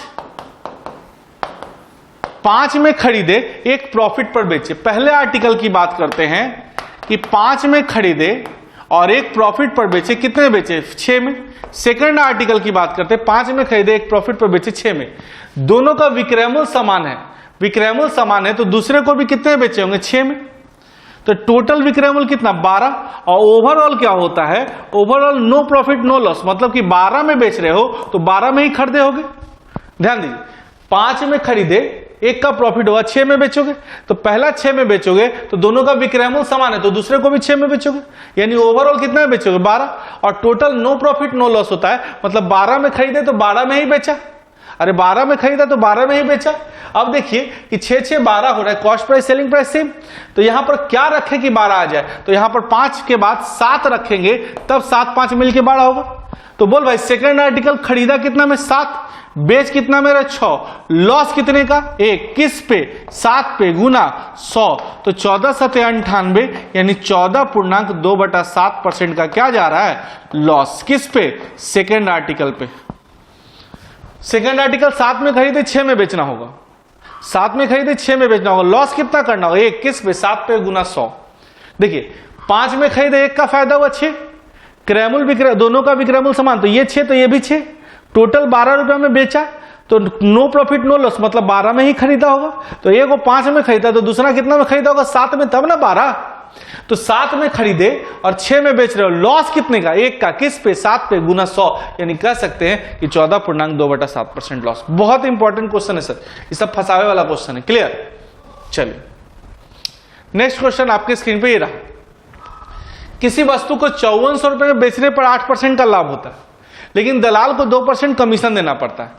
5 में खरीदे, एक प्रॉफिट पर बेचे। पहले आर्टिकल की बात करते हैं कि 5 में खरीदे और एक प्रॉफिट पर बेचे। कितने बेचे? 6 में। सेकंड आर्टिकल की बात करते हैं, 5 में खरीदे, एक प्रॉफिट पर बेचे 6 में। दोनों का विक्रय मूल्य समान है। विक्रय मूल्य समान है तो दूसरे को भी कितने बेचे होंगे? 6 में। तो टोटल विक्रय मूल्य कितना? 12। और ओवरऑल क्या होता है? Overall no profit no loss, मतलब कि 12 में बेच रहे हो तो 12 में ही खरीदे होगे। ध्यान दीजिए, 5 में खरीदे, एक का प्रॉफिट होगा, 6 में बेचोगे। तो पहला 6 में बेचोगे तो दोनों का विक्रय मूल्य समान है, तो दूसरे को भी 6 में बेचोगे। यानी ओवरऑल कितना में बेचोगे? 12। और total no profit no loss होता है, मतलब 12 में खरीदे तो 12 में ही बेचा। अरे 12 में खरीदा तो 12 में ही बेचा। अब देखिए कि 6 12 हो रहा है, cost price selling price same. तो यहां पर क्या रखें कि 12 आ जाए? तो यहां पर 5 के बाद 7 रखेंगे, तब 7 5 मिलके 12 होगा। तो बोल भाई, सेकंड आर्टिकल खरीदा कितना में? 7, बेच कितना मेरा? 6। लॉस कितने का? 1। किस पे? 7 पे गुना 100। तो 1498, यानी 14.2/7% का क्या जा रहा है? लॉस। किस पे? सेकंड आर्टिकल पे। सेकंड आर्टिकल 7 में खरीदे, 6 में बेचना होगा। 7 में खरीदे, 6 में बेचना होगा। लॉस कितना करना होगा? 1। किस पे? 7 पे गुना 100। देखिए 5 में खरीदे, एक का फायदा हुआ 6। क्रय मूल्य विक्रय, दोनों का विक्रय मूल्य समान, तो ये 6 तो ये भी 6। टोटल 12 रुपए में बेचा, तो नो प्रॉफिट नो लॉस, मतलब 12 में ही खरीदा होगा। तो एक को 5 में खरीदा तो दूसरा कितना में खरीदा होगा? 7 में, तब ना 12। तो 7 में खरीदे और 6 में बेच रहे हो। लॉस कितने का? 1 का। किस पे? 7 पे गुना 100, यानी कह सकते हैं कि 14.2/7% लॉस। बहुत इंपॉर्टेंट क्वेश्चन है सर, ये सब फंसावे वाला क्वेश्चन है। क्लियर? चलिए नेक्स्ट क्वेश्चन आपके स्क्रीन पे ये रहा, किसी वस्तु को 5400 रुपए में बेचने पर 8% का लाभ होता है, लेकिन दलाल को 2% कमीशन देना पड़ता है।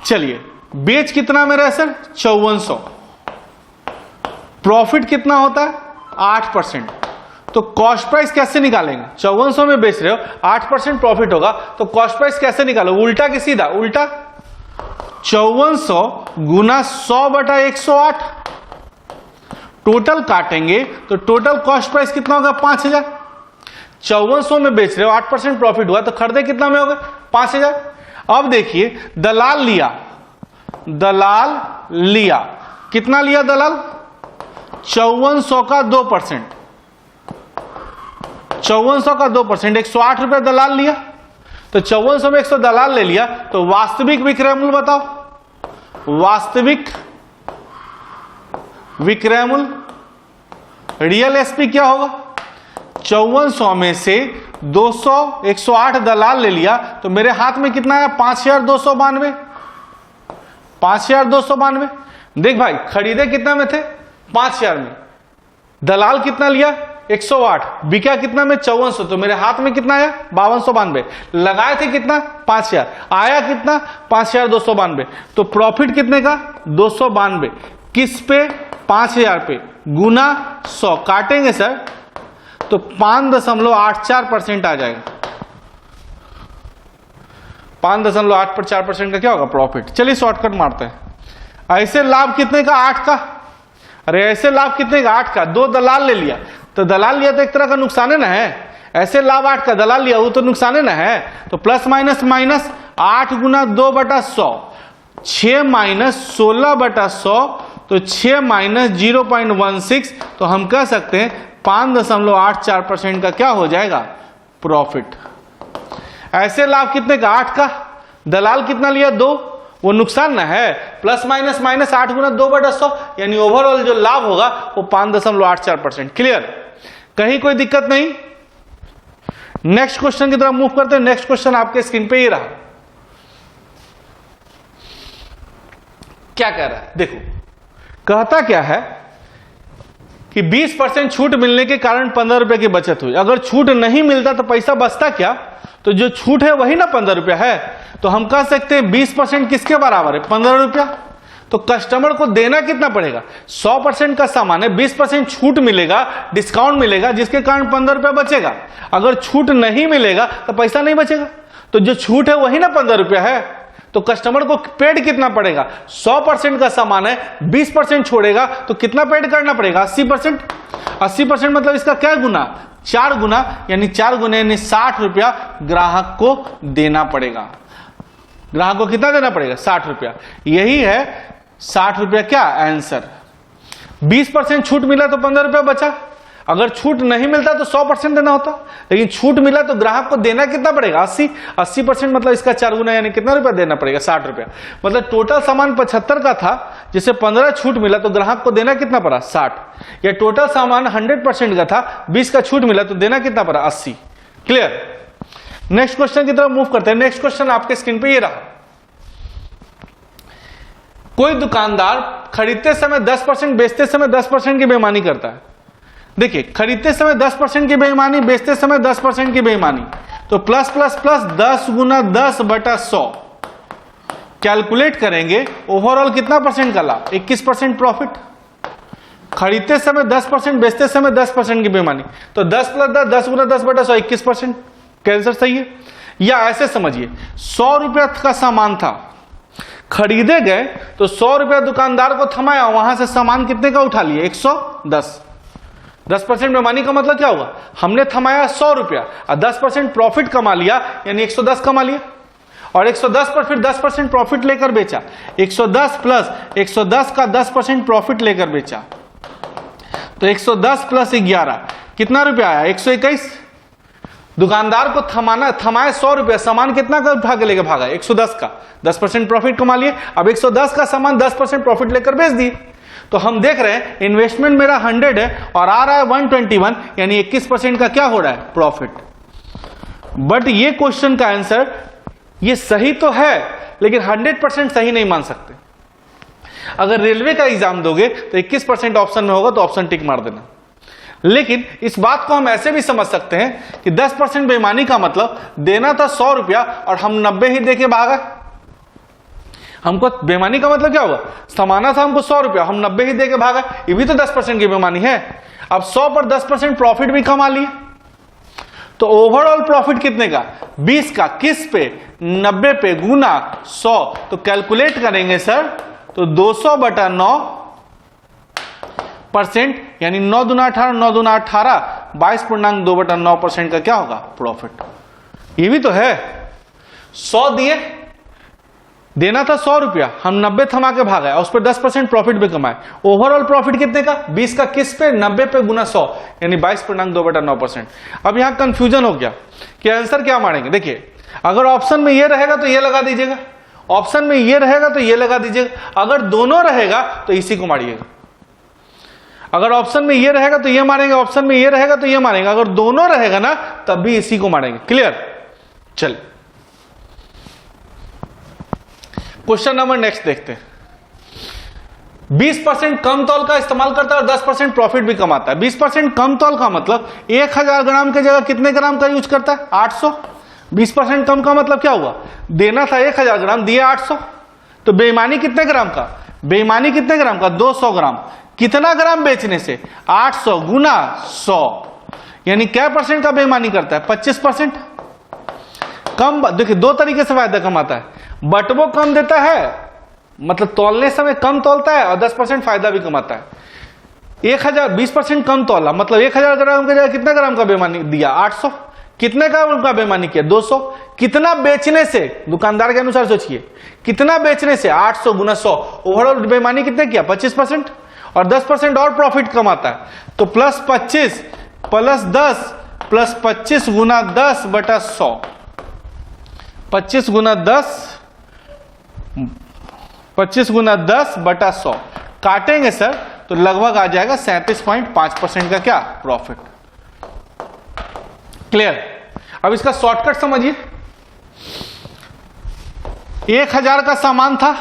चलिए बेच कितना में रहे सर? 5400, प्रॉफिट कितना होता है? 8%। तो कॉस्ट प्राइस कैसे निकालेंगे? 5400 में बेच रहे हो, 8% प्रॉफिट होगा, तो कॉस्ट प्राइस कैसे निकालो? उल्टा कि सीधा? उल्टा। 5400 गुना 100/108, टोटल काटेंगे तो टोटल कॉस्ट प्राइस कितना होगा? 5000। 5400 में बेच रहे हो, 8% प्रॉफिट हुआ, तो खरीदे कितना में होगा? 5000। अब देखिए दलाल लिया कितना लिया दलाल? 5400 का 2%, 5400 का 2%, 108 रुपए दलाल लिया, तो 5400 में 100 दलाल ले लिया, तो वास्तविक विक्रय मूल्य बताओ। वास्तविक विक्रय मूल्य रियल एसपी क्या होगा? 5400 में से 108 दलाल ले लिया, तो मेरे हाथ में कितना है? 5292। 5292। देख भाई खरीदे कितना में थे? 5000 में। दलाल कितना लिया? 108। बिका कितना में? 5400। तो मेरे हाथ में कितना आया? 5292। लगाए थे कितना? 5000। आया कितना? 5292। तो प्रॉफिट कितने का? 292। किस पे? 5000 पे, गुना 100। काटेंगे सर तो 5.84% आ जाएगा। 5.84% का क्या होगा? प्रॉफिट। चलिए शॉर्टकट मारते हैं। ऐसे लाभ कितने का? 8 का। अरे ऐसे लाभ कितने का? 8 का। 2 दलाल ले लिया, तो दलाल लिया तो एक तरह का नुकसान है ना है। ऐसे लाभ 8 का, दलाल लिया वो तो नुकसान है ना है। तो प्लस माइनस माइनस 8 गुना 2/100, 6 माइनस 16/100, तो 6 माइनस 0.16, तो हम कह सकते हैं 5.84% का क्या हो जाएगा? प्रॉफिट। ऐसे लाभ कितने का? 8 का। दलाल कितना लिया? 2, वो नुकसान ना है। प्लस माइनस माइनस 8 गुना 2/100, यानी ओवरऑल जो लाभ होगा वो 5.84%। क्लियर? कहीं कोई दिक्कत नहीं? नेक्स्ट क्वेश्चन की तरफ मूव करते हैं। नेक्स्ट क्वेश्चन आपके स्क्रीन पे ये रहा, क्या कह रहा है? देखो कहता क्या है कि 20% छूट मिलने के कारण 15 रुपए की बचत हुई। अगर छूट नहीं मिलता तो पैसा बचता क्या? तो जो छूट है वही ना 15 रुपया है। तो हम कह सकते हैं 20% किसके बराबर है? 15 रुपया। तो कस्टमर को देना कितना पड़ेगा? 100% का सामान है, 20% छूट मिलेगा, डिस्काउंट मिलेगा, जिसके कारण 15 रुपया बचेगा। अगर छूट नहीं मिलेगा तो पैसा नहीं बचेगा। तो जो छूट है वही ना 15 रुपया है। तो कस्टमर को पेड कितना पड़ेगा? 100% का सामान है, 20% छोड़ेगा तो कितना पेड करना पड़ेगा? 80%। 80% मतलब इसका क्या गुना? 4 गुना, यानी 4 गुना यानी 60 रुपया ग्राहक को देना पड़ेगा। ग्राहक को कितना देना पड़ेगा? 60 रुपया। यही है 60 रुपया क्या आंसर। 20% छूट मिला तो 15 रुपया बचा। अगर छूट नहीं मिलता तो 100% देना होता, लेकिन छूट मिला तो ग्राहक को देना कितना पड़ेगा? 80% मतलब इसका 4 गुना, यानी कितना रुपया देना पड़ेगा? 60 रुपया। मतलब टोटल सामान 75 का था, जिसे 15 छूट मिला तो ग्राहक को देना कितना पड़ा? 60। या टोटल सामान 100% का था, 20 का छूट मिला तो देना कितना पड़ा? 80। क्लियर? नेक्स्ट क्वेश्चन की तरफ मूव करते हैं। नेक्स्ट क्वेश्चन आपके स्क्रीन पे ये रहा, कोई दुकानदार खरीदते समय 10%, बेचते समय 10% की बेईमानी करता है। देखिए खरीदते समय 10% की बेईमानी, बेचते समय 10% की बेईमानी, तो प्लस प्लस प्लस 10 गुना 10/100 कैलकुलेट करेंगे, ओवरऑल कितना परसेंट का लाभ? 21% प्रॉफिट। खरीदते समय 10%, बेचते समय 10% की बेईमानी, तो 10 प्लस 10, 10 गुना 10/100, 21%। कैंसर सही है? या ऐसे समझिए 100 रुपया का सामान था, खरीदे गए तो 100 रुपया दुकानदार को थमाया, वहां से सामान कितने का उठा लिए? 110। 10% बेईमानी का मतलब क्या हुआ? हमने थमाया 100 रुपया और 10% प्रॉफिट कमा लिया, यानी 110 कमा लिया। और 110 पर फिर 10% प्रॉफिट लेकर बेचा। 110 प्लस 110 का 10% प्रॉफिट लेकर बेचा, तो 110 प्लस 11 कितना रुपया आया? 121। दुकानदार को थमाए 100 रुपया, सामान कितना का उठा के लेकर भागा? 110 का। 10% प्रॉफिट कमा लिए। अब 110 का सामान 10% प्रॉफिट लेकर बेच दिए। तो हम देख रहे हैं इन्वेस्टमेंट मेरा 100 है और आ रहा है 121, यानी 21% का क्या हो रहा है? प्रॉफिट। बट ये क्वेश्चन का आंसर ये सही तो है, लेकिन 100% सही नहीं मान सकते। अगर रेलवे का एग्जाम दोगे तो 21% ऑप्शन में होगा, तो ऑप्शन टिक मार देना। लेकिन इस बात को हम ऐसे भी समझ सकते हैं कि 10% बेईमानी का मतलब देना था 100 रुपया और हम 90 ही देके भागा। हमको बेईमानी का मतलब क्या हुआ, समाना था हमको 100 रुपया, हम 90 ही देके भागा, ये भी तो 10% की बेईमानी है। अब 100 पर 10% प्रॉफिट भी कमा लिए, तो ओवरऑल प्रॉफिट कितने का, 20 का, किस पे, 90 पे गुना 100, तो कैलकुलेट करेंगे सर तो 200/9%, यानी 9 दूना 18, 9 दूना 18, 22.2/9% का क्या होगा प्रॉफिट। ये भी तो है, 100 दिए, देना था 100 रुपया, हम 90 थमा के भागा और उस पर 10% प्रॉफिट भी कमाए। ओवरऑल प्रॉफिट कितने का, 20 का, किस पे, 90 पे गुना 100, यानी 22.2/9%। अब यहां कंफ्यूजन हो गया कि आंसर क्या मानेंगे। देखिए, अगर ऑप्शन में ये रहेगा तो ये लगा दीजिएगा, ऑप्शन में ये रहेगा तो ये लगा दीजिएगा, अगर दोनों रहेगा तो इसी को मारिएगा। अगर ऑप्शन में ये रहेगा तो ये मारेंगे, ऑप्शन में ये रहेगा तो ये मारेंगे, अगर दोनों रहेगा ना तब भी इसी को मारेंगे। क्लियर। चल क्वेश्चन नंबर नेक्स्ट देखते हैं। 20% कम तौल का इस्तेमाल करता है और 10% प्रॉफिट भी कमाता है। 20% कम तौल का मतलब 1000 ग्राम की जगह कितने ग्राम का यूज करता है, 800। 20% कम का मतलब क्या हुआ, देना था 1000 ग्राम, दिए 800, तो बेईमानी कितने ग्राम का, बेईमानी कितने ग्राम का, 200 ग्राम। कितना ग्राम बेचने से, 800 गुना 100, यानी क्या परसेंट का बेईमानी करता है, 25%। कम, देखिए दो तरीके से फायदा कमाता है, बटवो कम देता है, मतलब तौलने समय कम तौलता है, और 10% फायदा भी कमाता है। 20% कम तौला मतलब 1000 ग्राम की जगह कितना ग्राम का बेईमानी दिया, 800। कितने का उनका बेईमानी किया, 200। कितना बेचने से, दुकानदार के अनुसार सोचिए, कितना बेचने से, 800 गुना 100, ओवरऑल बेईमानी कितने किया, 25%, और 10% और प्रॉफिट कमाता है, तो +25 + 10 + 25 गुना 10/100, 25 गुना 10/100 काटेंगे सर तो लगभग आ जाएगा 37.5% का क्या प्रॉफिट। क्लियर। अब इसका शॉर्टकट समझिए, 1000 का सामान था,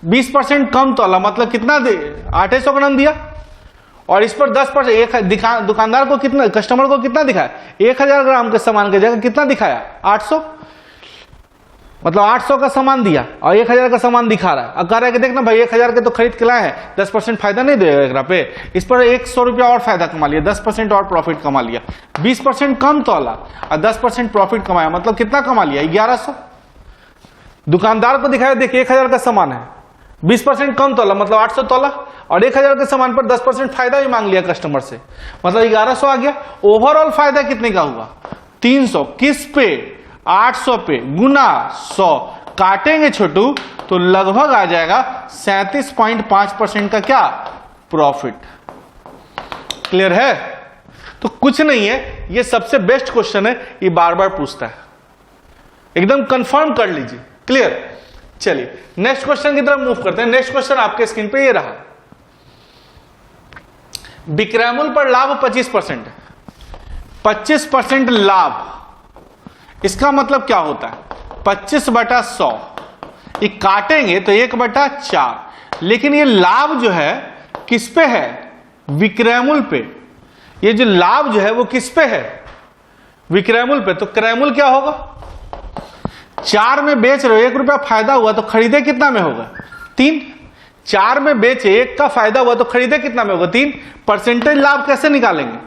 20% कम तोला मतलब कितना दे, 800 ग्राम दिया, और इस पर 10% दुकानदार को कितना, कस्टमर को कितना दिखाया, 1000 ग्राम के सामान की जगह कितना दिखाया, 800, मतलब 800 का सामान दिया और 1000 का सामान दिखा रहा है। अब कह रहा है कि देखना भाई 1000 के तो खरीद के लाए हैं, 10% फायदा नहीं देगा पे, इस पर 100 रुपया और फायदा कमा लिया, 10% और प्रॉफिट कमा लिया। 20% कम तोला और 10% प्रॉफिट कमाया, मतलब कितना कमा लिया, 1100। दुकानदार को दिखाया देख 1000 का सामान है, 20% कम तोला मतलब 800 तोला, और 1000 के सामान पर 10% फायदा भी मांग लिया कस्टमर से, मतलब 1100 आ गया। ओवरऑल फायदा कितने का हुआ, 300, किस पे, 800 पे गुना 100, काटेंगे छोटू तो लगभग आ जाएगा 37.5% का क्या प्रॉफिट। क्लियर है। तो कुछ नहीं है, ये सबसे बेस्ट क्वेश्चन है, ये बार बार पूछता है, एकदम कंफर्म कर लीजिए। क्लियर। चलिए नेक्स्ट क्वेश्चन की तरफ मूव करते हैं। नेक्स्ट क्वेश्चन आपके स्क्रीन पे ये रहा, विक्रयमूल्य पर लाभ 25%, 25% लाभ, इसका मतलब क्या होता है, 25/100, ये काटेंगे तो 1/4, लेकिन ये लाभ जो है किस पे है, विक्रयमूल्य पे। ये जो लाभ जो है वो किस पे है, विक्रयमूल्य पे, तो क्रयमूल्य क्या होगा, 4 में बेच रहे हो, 1 रुपया फायदा हुआ तो खरीदे कितना में होगा, 3। 4 में बेचे, 1 का फायदा हुआ तो खरीदे कितना में होगा, 3। परसेंटेज लाभ कैसे निकालेंगे,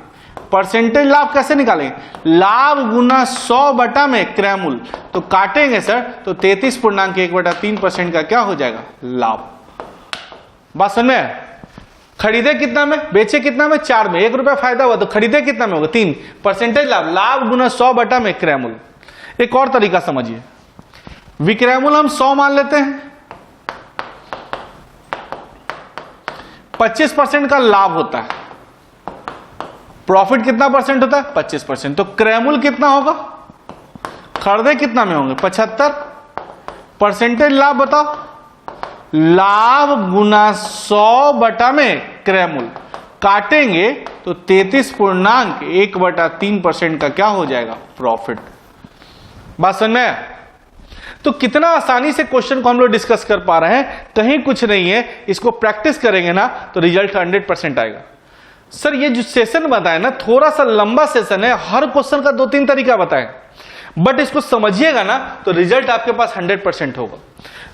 परसेंटेज लाभ कैसे निकालेंगे, लाभ गुना 100 बटा में क्रयमूल्य, तो काटेंगे सर तो 33.1/3% का क्या हो जाएगा लाभ। बात समझ में, खरीदे कितना में, बेचे कितना में, 4 में, 1 रुपया फायदा हुआ तो खरीदे कितना में होगा, 3। परसेंटेज लाभ, लाभ गुना 100 बटा में क्रयमूल्य। एक और तरीका समझिए, विक्रयमूल्य हम 100 मान लेते हैं, 25% का लाभ होता है, प्रॉफिट कितना परसेंट होता है, 25%, तो क्रयमूल्य कितना होगा, खरीदे कितना में होंगे, 75। परसेंटेज लाभ बताओ, लाभ गुना 100 बटा में क्रयमूल्य, काटेंगे तो 33.1/3% का क्या हो जाएगा प्रॉफिट। बात समझ में। तो कितना आसानी से क्वेश्चन को हम लोग डिस्कस कर पा रहे हैं, कहीं कुछ नहीं है। इसको प्रैक्टिस करेंगे ना तो रिजल्ट 100% आएगा। सर ये जो सेशन बताए ना थोड़ा सा लंबा सेशन है, हर क्वेश्चन का 2-3 तरीका बताएं, बट इसको समझिएगा ना तो रिजल्ट आपके पास 100% होगा।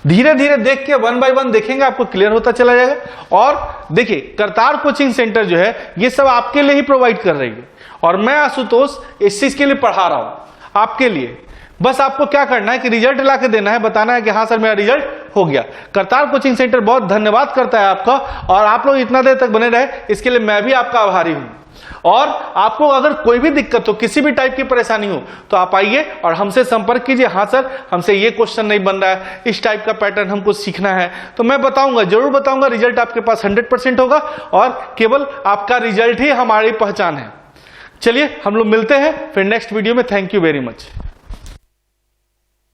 धीरे धीरे देख के 1 बाय 1 देखेंगे, आपको क्लियर होता चला जाएगा। और देखिए करतार कोचिंग सेंटर जो है ये सब आपके लिए ही प्रोवाइड कर रही है, और मैं आशुतोष इस चीज के लिए पढ़ा रहा हूं आपके लिए। बस आपको क्या करना है कि रिजल्ट ला के देना है, बताना है कि हाँ सर मेरा रिजल्ट हो गया। करतार कोचिंग सेंटर बहुत धन्यवाद करता है आपका, और आप लोग इतना देर तक बने रहे इसके लिए मैं भी आपका आभारी हूं। और आपको अगर कोई भी दिक्कत हो, किसी भी टाइप की परेशानी हो, तो आप आइए और हमसे संपर्क कीजिए। हाँ सर हमसे ये क्वेश्चन नहीं बन रहा है, इस टाइप का पैटर्न हमको सीखना है, तो मैं बताऊंगा, जरूर बताऊंगा। रिजल्ट आपके पास 100% होगा, और केवल आपका रिजल्ट ही हमारी पहचान है। चलिए हम लोग मिलते हैं फिर नेक्स्ट वीडियो में। Thank you very much.